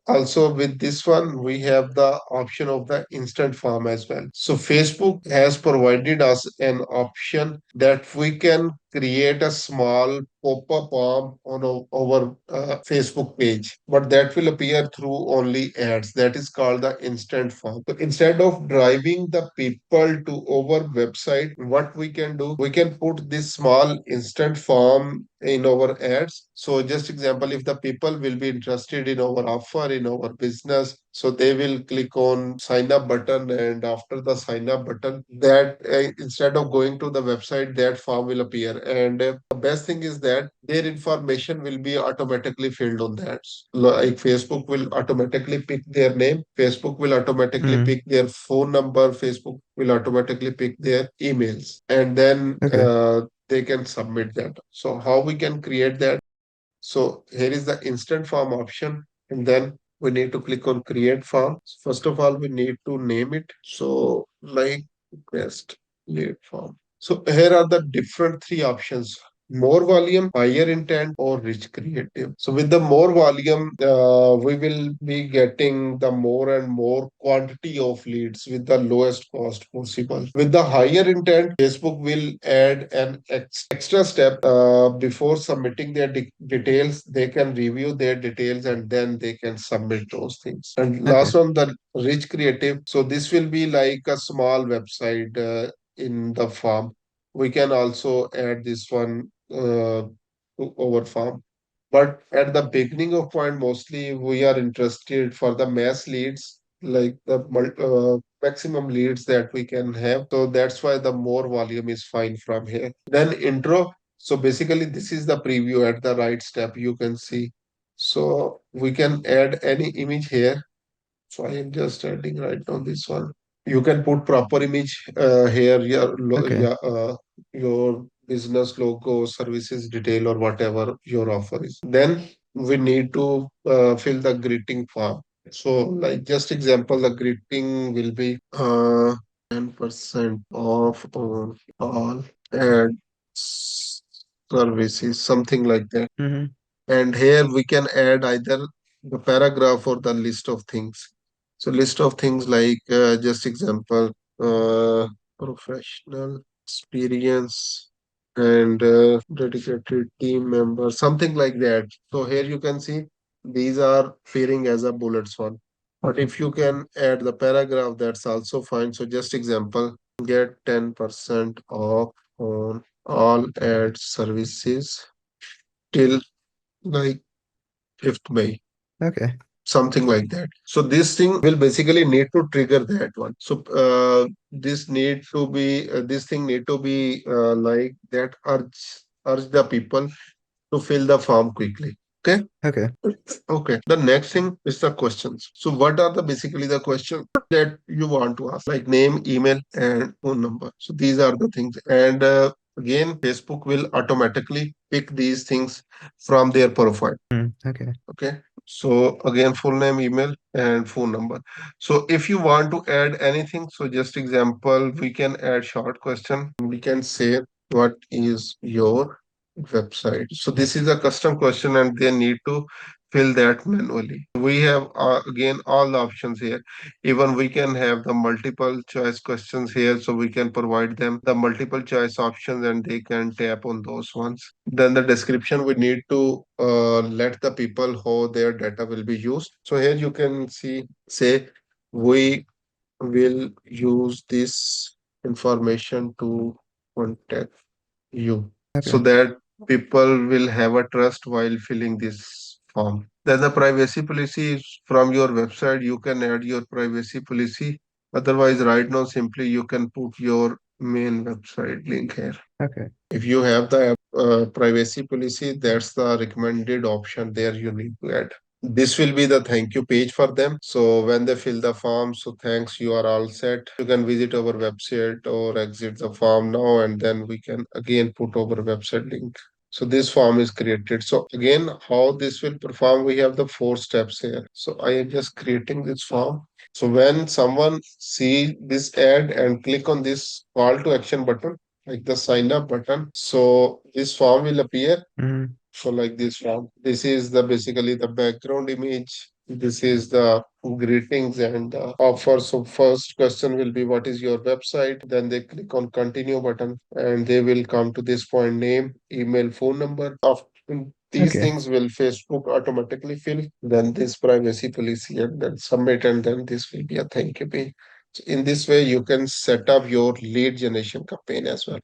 also with this one, we have the option of the instant form as well. So Facebook has provided us an option that we can create a small pop-up form on our Facebook page, but that will appear through only ads. That is called the instant form. So instead of driving the people to our website, what we can do, we can put this small instant form in our ads. So just example, if the people will be interested in our offer, in our business, so they will click on sign up button, and after the sign up button, that instead of going to the website, that form will appear. And the best thing is that their information will be automatically filled on that. Like Facebook will automatically pick their name, Facebook will automatically Mm. pick their phone number, Facebook will automatically pick their emails, and then Okay. they can submit that. So how we can create that? So here is the instant form option, and then we need to click on create form. First of all, we need to name it. So like request lead form. So here are the different three options: more volume, higher intent, or rich creative. So with the more volume, we will be getting the more and more quantity of leads with the lowest cost possible. With the higher intent, Facebook will add an extra step before submitting their details. They can review their details and then they can submit those things. And Okay. last one, the rich creative. So this will be like a small website in the form. We can also add this one to our farm. But at the beginning of point, mostly we are interested for the mass leads, like the maximum leads that we can have. So that's why the more volume is fine from here. Then intro. So basically, this is the preview at the right step. You can see. So we can add any image here. So I am just adding right now this one. You can put proper image here, Okay. yeah, your business logo, services detail, or whatever your offer is. Then we need to fill the greeting form. So, like just example, the greeting will be 10% off on all ad services, something like that. Mm-hmm. And here we can add either the paragraph or the list of things. So list of things like just example, professional experience and dedicated team member, something like that. So here you can see these are appearing as a bullets one. But if you can add the paragraph, that's also fine. So just example, get 10% off on all ad services till like 5th May, Okay. something like that. So this thing will basically need to trigger that one. So this thing need to be like that urge the people to fill the form quickly. Okay. Okay. Okay. The next thing is the questions. So what are the basically the questions that you want to ask? Like name, email, and phone number. So these are the things. And again, Facebook will automatically pick these things from their profile. Mm. Okay. Okay. So again, full name, email, and phone number. So if you want to add anything, so just example, we can add short question. We can say, what is your website? So this is a custom question and they need to fill that manually. We have again all the options here. Even we can have the multiple choice questions here, so we can provide them the multiple choice options and they can tap on those ones. Then the description, we need to let the people how their data will be used. So here you can see, say, we will use this information to contact you, so Okay. that people will have a trust while filling this form. Then the privacy policy is from your website. You can add your privacy policy. Otherwise, right now, simply you can put your main website link here. Okay. If you have the privacy policy, that's the recommended option there you need to add. This will be the thank you page for them. So when they fill the form, so thanks, you are all set. You can visit our website or exit the form now, and then we can again put our website link. So this form is created. So again, how this will perform, we have the 4 steps here. So I am just creating this form. So when someone see this ad and click on this call to action button, like the sign up button, so this form will appear. Mm-hmm. So like this form. This is the basically the background image. This is the greetings and the offer. So first question will be what is your website? Then they click on continue button and they will come to this point name, email, phone number. After these Okay. things will Facebook automatically fill. Then this privacy policy and then submit and then this will be a thank you page. So in this way you can set up your lead generation campaign as well.